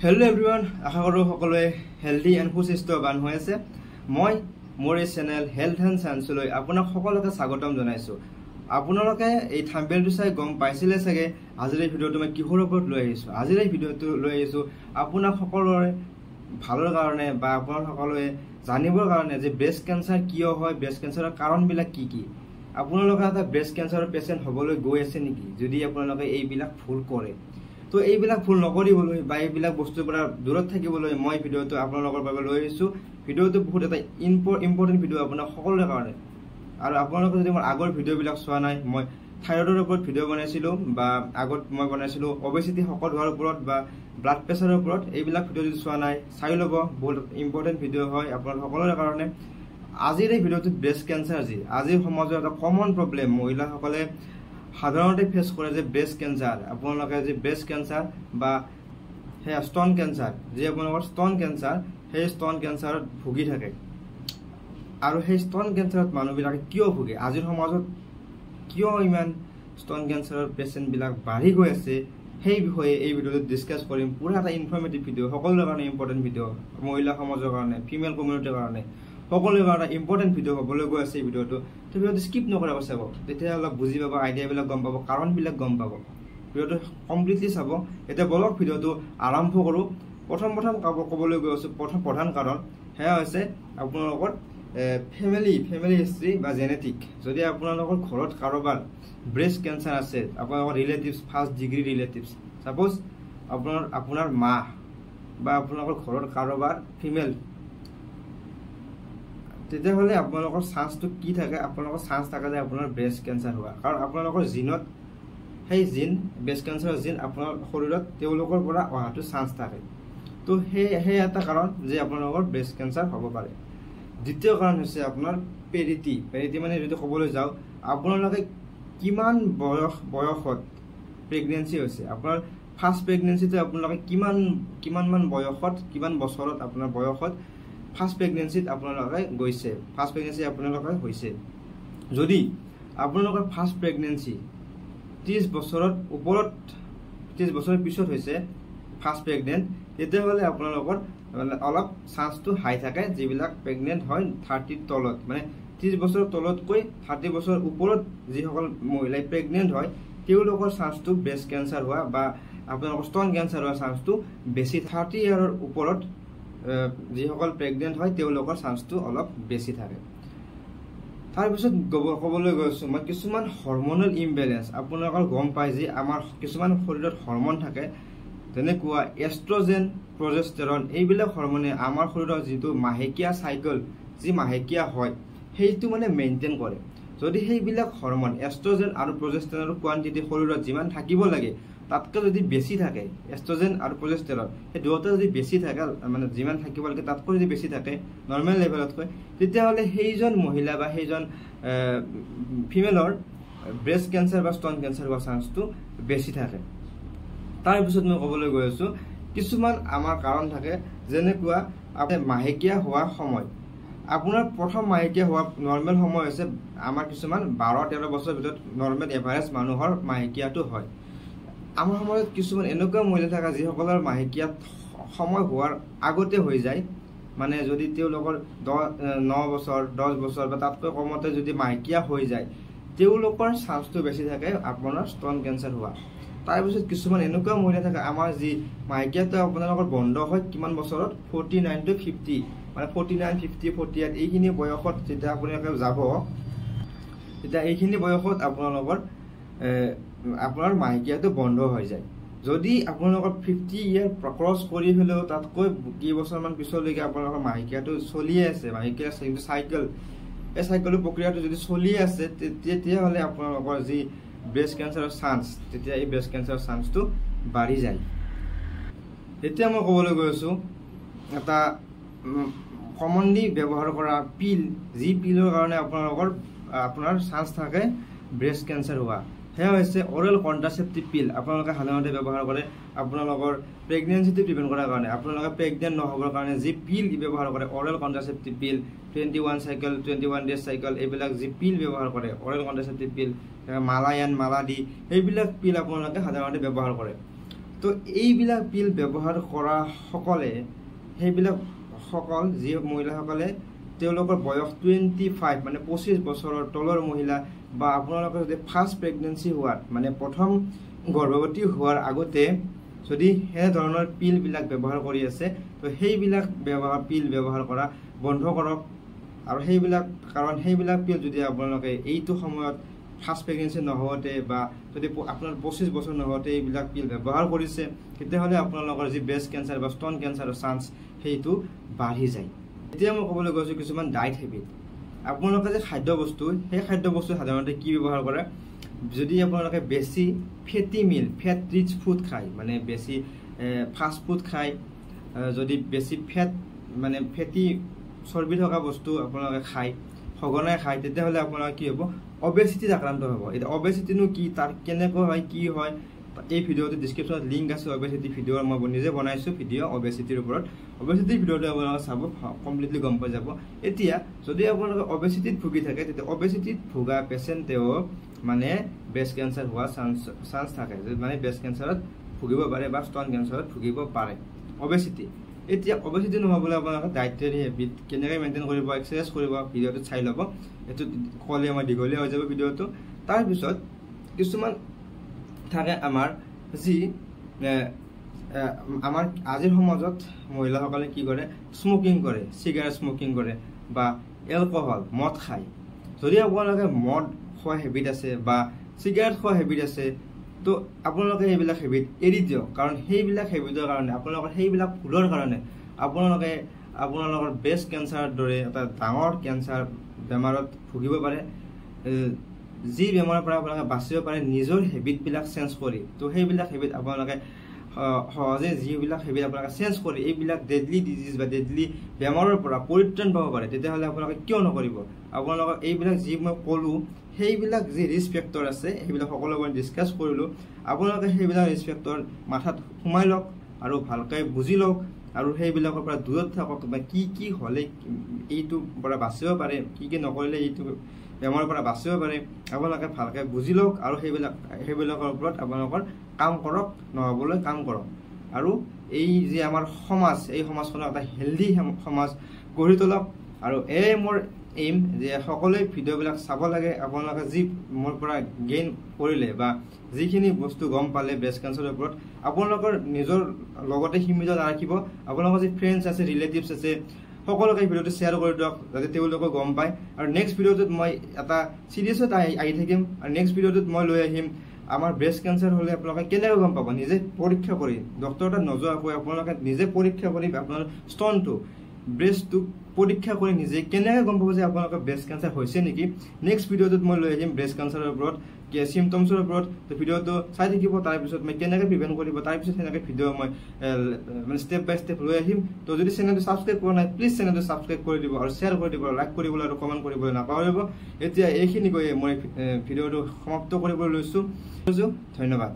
Hello everyone, আশা কৰো সকলোৱে healthy and সুস্বাস্থ্যৱান হৈ আছে। মই মোৰ এই চেনেল হেল্থ এণ্ড সায়েন্সলৈ আপোনাক সকলোকে স্বাগতম জনাইছো। আপোনালোকে এই থাম্বনেইলটো চাই গম পাইছিলে চাগে আজিৰ এই ভিডিঅ'টো মই কিহৰ ওপৰত লৈ আহিছো। আজিৰ এই ভিডিঅ'টো লৈ আহিছো আপোনাক সকলোৰে ভালৰ কাৰণে বা আপোনাক সকলোৱে জানিবৰ কাৰণে যে ব্ৰেষ্ট কেন্সাৰ কিয় হয়, ব্ৰেষ্ট কেন্সাৰৰ কাৰণবিলাক কি কি। আপোনালোকে এটা ব্ৰেষ্ট কেন্সাৰৰ পেশেন্ট হ'বলৈ গৈ আছে নেকি যদি আপোনালোকে এইবিলাক ভুল কৰে। তো এইবিলাক ভুল নকৰিবলৈ বা এইবিলাক বস্তুৰ পৰা দূৰত থাকিবলৈ মই ভিডিঅ'টো আপোনালোকৰ বাবে লৈ আহিছো। ভিডিঅ'টো বহুত এটা ইম্পৰ্টেণ্ট ভিডিঅ' আপোনাক সকলোৰে কাৰণে। আৰু আপোনালোকে যদি মোৰ আগৰ ভিডিঅ'বিলাক চোৱা নাই, মই থাইৰয়ডৰ ওপৰত ভিডিঅ' বনাইছিলোঁ বা আগত মই বনাইছিলোঁ অবেচিটি শকত হোৱাৰ ওপৰত বা ব্লাড প্ৰেছাৰৰ ওপৰত। এইবিলাক ভিডিঅ' যদি চোৱা নাই চাই ল'ব, বহুত ইম্পৰ্টেণ্ট ভিডিঅ' হয় আপোনালোক সকলোৰে কাৰণে। আজিৰ এই ভিডিঅ'টোত ব্ৰেষ্ট কেন্সাৰ আজিৰ সমাজৰ এটা কমন প্ৰব্লেম মহিলাসকলে সাধাৰণতে ফেচ কৰে যে ব্ৰেষ্ট কেন্সাৰ। আপোনালোকে যে ব্ৰেষ্ট কেন্সাৰ বা স্তন কেন্সাৰ, যে আপোনালোকৰ স্তন কেন্সাৰ, সেই স্তন কেন্সাৰত ভুগি থাকে। আৰু সেই স্তন কেন্সাৰত মানুহবিলাকে কিয় ভুগে, আজিৰ সমাজত কিয় ইমান স্তন কেন্সাৰৰ পেচেণ্টবিলাক বাঢ়ি গৈ আছে, সেই বিষয়ে এই ভিডিঅ'টোত ডিছকাছ কৰিম। পুৰা এটা ইনফৰ্মেটিভ ভিডিঅ', সকলোৰে কাৰণে ইম্পৰ্টেণ্ট ভিডিঅ', মহিলা সমাজৰ কাৰণে, ফিমেল কমিউনিটিৰ কাৰণে, সকলোৰে কাৰণে ইম্পৰ্টেণ্ট ভিডিঅ' হ'বলৈ গৈ আছে এই ভিডিঅ'টো। তো ভিডিঅ'টো স্কিপ নকৰাকৈ চাব, তেতিয়া অলপ বুজি পাব, আইডিয়াবিলাক গম পাব, কাৰণবিলাক গম পাব। ভিডিঅ'টো কমপ্লিটলি চাব। এতিয়া বলক ভিডিঅ'টো আৰম্ভ কৰোঁ। প্ৰথম ক'বলৈ গৈ আছোঁ প্ৰধান কাৰণ সেয়া হৈছে আপোনালোকৰ ফেমিলি হিষ্ট্ৰী বা জেনেটিক। যদি আপোনালোকৰ ঘৰত কাৰোবাৰ ব্ৰেষ্ট কেন্সাৰ আছে, আপোনালোকৰ relatives, first degree relatives, suppose আপোনাৰ মা বা আপোনালোকৰ ঘৰত কাৰোবাৰ ফিমেল, তেতিয়াহ'লে আপোনালোকৰ চান্সটো কি থাকে, আপোনালোকৰ চান্স থাকে যে আপোনাৰ ব্ৰেষ্ট কেন্সাৰ হোৱা। কাৰণ আপোনালোকৰ জিনত সেই ব্ৰেষ্ট কেন্সাৰৰ জিন আপোনাৰ শৰীৰত তেওঁলোকৰ পৰা অহাটো চান্স থাকে। তো সেই এটা কাৰণ যে আপোনালোকৰ ব্ৰেষ্ট কেন্সাৰ হ'ব পাৰে। দ্বিতীয় কাৰণ হৈছে আপোনাৰ পেৰিটি মানে যদি ক'বলৈ যাওঁ, আপোনালোকে কিমান বয়সত প্ৰেগনেঞ্চি হৈছে, আপোনাৰ ফাৰ্ষ্ট প্ৰেগনেঞ্চিটো আপোনালোকে কিমান বয়সত, কিমান বছৰত আপোনাৰ বয়সত ফাৰ্ষ্ট প্ৰেগনেঞ্চিত আপোনালোকে গৈছে, ফাৰ্ষ্ট প্ৰেগনেঞ্চি আপোনালোকে হৈছে। যদি আপোনালোকৰ ফাৰ্ষ্ট প্ৰেগনেঞ্চি 30 বছৰৰ ওপৰত, 30 বছৰৰ পিছত হৈছে ফাৰ্ষ্ট প্ৰেগনেণ্ট, তেতিয়াহ'লে আপোনালোকৰ অলপ চান্সটো হাই থাকে। যিবিলাক প্ৰেগনেণ্ট হয় 30ৰ তলত, মানে 30 বছৰৰ তলতকৈ 30 বছৰৰ ওপৰত যিসকল মহিলাই প্ৰেগনেণ্ট হয়, তেওঁলোকৰ চান্সটো ব্ৰেষ্ট কেন্সাৰ হোৱা বা আপোনালোকৰ স্তন কেন্সাৰ হোৱাৰ চান্সটো বেছি। 30 ইয়াৰৰ ওপৰত যিসকল প্ৰেগনেণ্ট হয় তেওঁলোকৰ চান্সটো অলপ বেছি থাকে। তাৰপিছত ক'বলৈ গৈছোঁ মই কিছুমান হৰমনেল ইমবেলেঞ্চ। আপোনালোকৰ গম পায় যে আমাৰ কিছুমান শৰীৰত হৰমন থাকে, যেনেকুৱা এষ্ট্ৰজেন, প্ৰজেষ্টেৰন। এইবিলাক হৰমনে আমাৰ শৰীৰৰ যিটো মাহেকীয়া চাইকেল, যি মাহেকীয়া হয়, সেইটো মানে মেইনটেইন কৰে। যদি সেইবিলাক হৰমন এষ্ট্ৰজেন আৰু প্ৰজেষ্টেৰনৰ কোৱান্টিটি শৰীৰত যিমান থাকিব লাগে তাতকৈ যদি বেছি থাকে, এষ্ট্ৰজেন আৰু প্ৰজেষ্টেৰন সেই দুয়োটা যদি বেছি থাকে, মানে যিমান থাকিব লাগে তাতকৈ যদি বেছি থাকে নৰ্মেল লেভেলতকৈ, তেতিয়াহ'লে সেইজন মহিলা বা সেইজন ফিমেলৰ ব্ৰেষ্ট কেন্সাৰ বা স্তন কেন্সাৰ হোৱাৰ চান্সটো বেছি থাকে। তাৰপিছত মই ক'বলৈ গৈ আছোঁ কিছুমান আমাৰ কাৰণ থাকে, যেনেকুৱা আপোনাৰ মাহেকীয়া হোৱাৰ সময়। আপোনাৰ প্ৰথম মাহেকীয়া হোৱা নৰ্মেল সময় হৈছে আমাৰ কিছুমান 12-13 বছৰৰ ভিতৰত নৰ্মেল এভাৰেজ মানুহৰ মাহেকীয়াটো হয়। আমাৰ সময়ত কিছুমান এনেকুৱা মহিলা থাকে যিসকলৰ মাহেকীয়া সময় হোৱাৰ আগতে হৈ যায়, মানে যদি তেওঁলোকৰ 9 বছৰ 10 বছৰ বা তাতকৈ কমতে যদি মাহেকীয়া হৈ যায়, তেওঁলোকৰ চান্সটো বেছি থাকে আপোনাৰ স্তন কেন্সাৰ হোৱা। তাৰপিছত কিছুমান এনেকুৱা মহিলা থাকে আমাৰ যি মাহেকীয়াটো আপোনালোকৰ বন্ধ হয় কিমান বছৰত, 49 to 50, মানে 49, 50, 48 এইখিনি বয়সত যেতিয়া আপোনালোকে যাব, তেতিয়া এইখিনি বয়সত আপোনাৰ মাহেকীয়াটো বন্ধ হৈ যায়। যদি আপোনালোকৰ 50 ইয়াৰ ক্ৰছ কৰি পেলাইও তাতকৈ কেইবছৰমান পিছলৈকে আপোনালোকৰ মাহেকীয়াটো চলিয়ে আছে, মাহেকীয়া চাইকেল, এই চাইকেলৰ প্ৰক্ৰিয়াটো যদি চলিয়ে আছে, তেতিয়াহ'লে আপোনালোকৰ যি ব্ৰেষ্ট কেন্সাৰৰ চান্স, তেতিয়া এই ব্ৰেষ্ট কেন্সাৰৰ চান্সটো বাঢ়ি যায়। এতিয়া মই ক'বলৈ গৈ আছোঁ এটা কমনলি ব্যৱহাৰ কৰা পিল, যি পিলৰ কাৰণে আপোনাৰ চান্স থাকে ব্ৰেষ্ট কেন্সাৰ হোৱা। সেয়া হৈছে অৰেল কণ্ট্ৰাচেপ্টিভ পিল। আপোনালোকে সাধাৰণতে ব্যৱহাৰ কৰে আপোনালোকৰ প্ৰেগনেঞ্চিটো প্ৰিভেণ্ট কৰাৰ কাৰণে, আপোনালোকে প্ৰেগনেণ্ট নহ'বৰ কাৰণে যি পিল ব্যৱহাৰ কৰে, oral contraceptive pill, 21 cycle, 21 days cycle, এইবিলাক যি পিল ব্যৱহাৰ কৰে অৰেল কণ্ট্ৰাচেপ্টিভ পিল, মালায়ান, মালাডি, এইবিলাক পিল আপোনালোকে সাধাৰণতে ব্যৱহাৰ কৰে। তো এইবিলাক পিল ব্যৱহাৰ কৰা সকলে সেইবিলাক সকল যি মহিলাসকলে তেওঁলোকৰ বয়স 25 মানে 25 বছৰৰ তলৰ মহিলা বা আপোনালোকৰ যদি ফাৰ্ষ্ট প্ৰেগনেন্সি হোৱাৰ মানে প্ৰথম গৰ্ভৱতী হোৱাৰ আগতে যদি হে ধৰণৰ পিলবিলাক ব্যৱহাৰ কৰি আছে তো সেইবিলাক পিল ব্যৱহাৰ কৰা বন্ধ কৰক আৰু সেইবিলাক পিল যদি আপোনালোকে এইটো সময়ত ফাৰ্ষ্ট প্ৰেগনেন্সি নহওঁতে বা যদি আপোনাৰ 25 বছৰ নহওঁতে এইবিলাক পিল ব্যৱহাৰ কৰিছে তেতিয়াহ'লে আপোনালোকৰ যি ব্ৰেষ্ট কেঞ্চাৰ বা স্তন কেঞ্চাৰৰ চান্স সেইটো বাঢ়ি যায় এতিয়া মই ক'বলৈ গৈছোঁ কিছুমান ডায়েট হেবিট আপোনালোকে যে খাদ্যবস্তু সেই খাদ্যবস্তু সাধাৰণতে কি ব্যৱহাৰ কৰে যদি আপোনালোকে বেছি ফেটি মিল ফেট ৰিচ ফুড খায় মানে বেছি ফাষ্ট ফুড খায় যদি বেছি ফেট মানে ফেটি চৰ্বি থকা বস্তু আপোনালোকে খায় সঘনাই খায় তেতিয়াহ'লে আপোনাৰ কি হ'ব অবেচিটিত আক্ৰান্ত হ'ব এতিয়া অবেচিটিনো কি তাৰ কেনেকৈ হয় কি হয় এই ভিডিঅ'টো ডিছক্ৰিপশ্যনত লিংক আছে অবেচিটি ভিডিঅ'ৰ মই নিজে বনাইছোঁ ভিডিঅ' অবেচিটিৰ ওপৰত অবেচিটি ভিডিঅ'টো আপোনালোকে চাব কমপ্লিটলি গম পাই যাব এতিয়া যদি আপোনালোকে অবেচিটিত ভুগি থাকে তেতিয়া অবেচিটিত ভুগা পেচেণ্টেও মানে ব্ৰেষ্ট কেঞ্চাৰ হোৱাৰ চান্স থাকে মানে ব্ৰেষ্ট কেঞ্চাৰত ভুগিব পাৰে বা স্তন কেঞ্চাৰত ভুগিব পাৰে অবেচিটি এতিয়া অবেচিটি নহ'বলৈ আপোনালোকে ডায়েটাৰী হেবিট কেনেকৈ মেইনটেইন কৰিব এক্সাৰচাইজ কৰিব ভিডিঅ'টোত চাই ল'ব এইটো ক'লে আমাৰ দীঘলীয়া হৈ যাব ভিডিঅ'টো তাৰপিছত কিছুমান থাকে আমাৰ যি আমাৰ আজিৰ সমাজত মহিলাসকলে কি কৰে স্মকিং কৰে চিগাৰেট স্মকিং কৰে বা এলকহল মদ খায় যদি আপোনালোকে মদ খোৱা হেবিট আছে বা চিগাৰেট খোৱা হেবিট আছে তো আপোনালোকে সেইবিলাক হেবিট এৰি দিয়ক কাৰণ সেইবিলাক হেবিটৰ কাৰণে আপোনালোকৰ সেইবিলাক ভুলৰ কাৰণে আপোনালোকৰ ব্ৰেষ্ট কেঞ্চাৰৰ দৰে এটা ডাঙৰ কেঞ্চাৰ বেমাৰত ভুগিব পাৰে যি বেমাৰৰ পৰা আপোনালোকে বাচিব পাৰে নিজৰ হেবিটবিলাক চেঞ্জ কৰি তো সেইবিলাক হেবিট আপোনালোকে সহজে যিবিলাক হেবিট আপোনালোকে চেঞ্জ কৰি এইবিলাক ডেডলি ডিজিজ বা ডেডলি বেমাৰৰ পৰা পৰিত্ৰাণ পাব পাৰে তেতিয়াহ'লে আপোনালোকে কিয় নকৰিব আপোনালোকক এইবিলাক যি মই ক'লোঁ সেইবিলাক যি ৰিস্ক ফেক্টৰ আছে সেইবিলাক সকলোবোৰ ডিছকাছ কৰিলোঁ আপোনালোকে সেইবিলাক ৰিস্ক ফেক্টৰ মাথাত সোমাই লওক আৰু ভালকৈ বুজি লওক আৰু সেইবিলাকৰ পৰা দূৰত থাকক বা কি হ'লে এইটোৰ পৰা বাচিব পাৰে কি নকৰিলে এইটো বেমাৰৰ পৰা বাচিব পাৰে আপোনালোকে ভালকৈ বুজি লওক আৰু সেইবিলাকৰ ওপৰত আপোনালোকৰ কাম কৰক নহ'বলৈ কাম কৰক আৰু এই যে আমাৰ সমাজ এই সমাজখনক এটা হেল্ডি সমাজ গঢ়ি তোলক আৰু মোৰ এইম যে সকলোৱে ভিডিঅ'বিলাক চাব লাগে আপোনালোকে যি মোৰ পৰা গেইন কৰিলে বা যিখিনি বস্তু গম পালে ব্ৰেষ্ট কেঞ্চাৰৰ ওপৰত আপোনালোকৰ নিজৰ লগতে সীমিত নাৰাখিব আপোনালোকৰ যি ফ্ৰেণ্ডছ আছে ৰিলেটিভছ আছে সকলোকে ভিডিঅ'টো শ্বেয়াৰ কৰি দিয়ক যাতে তেওঁলোকে গম পায় আৰু নেক্সট ভিডিঅ'টোত মই এটা চিৰিয়াছত আহি থাকিম আৰু নেক্সট ভিডিঅ'টোত মই লৈ আহিম আমাৰ ব্ৰেষ্ট কেঞ্চাৰ হ'লে আপোনালোকে কেনেকৈ গম পাব নিজে পৰীক্ষা কৰি ডক্টৰ তাত নোযোৱাকৈ আপোনালোকে নিজে পৰীক্ষা কৰি আপোনাৰ স্তনটো ব্ৰেষ্টটো পৰীক্ষা কৰি নিজে কেনেকৈ গম পাব যে আপোনালোকৰ ব্ৰেষ্ট কেঞ্চাৰ হৈছে নেকি নেক্সট ভিডিঅ'টোত মই লৈ আহিম ব্ৰেষ্ট কেঞ্চাৰৰ ওপৰত চিমটমছৰ ওপৰত তো ভিডিঅ'টো চাই থাকিব তাৰপিছত মই কেনেকৈ প্ৰিভেণ্ট কৰিব তাৰপিছত সেনেকৈ ভিডিঅ' মই মানে ষ্টেপ বাই ষ্টেপ লৈ আহিম তো যদি চেনেলটো ছাবস্ক্ৰাইব কৰা নাই প্লিজ চেনেলটো ছাবস্ক্ৰাইব কৰি দিব আৰু শ্বেয়াৰ কৰি দিব লাইক কৰিবলৈ আৰু কমেণ্ট কৰিবলৈ নাপাহৰিব এতিয়া এইখিনি কৈ মই ভিডিঅ'টো সমাপ্ত কৰিবলৈ লৈছোঁ ধন্যবাদ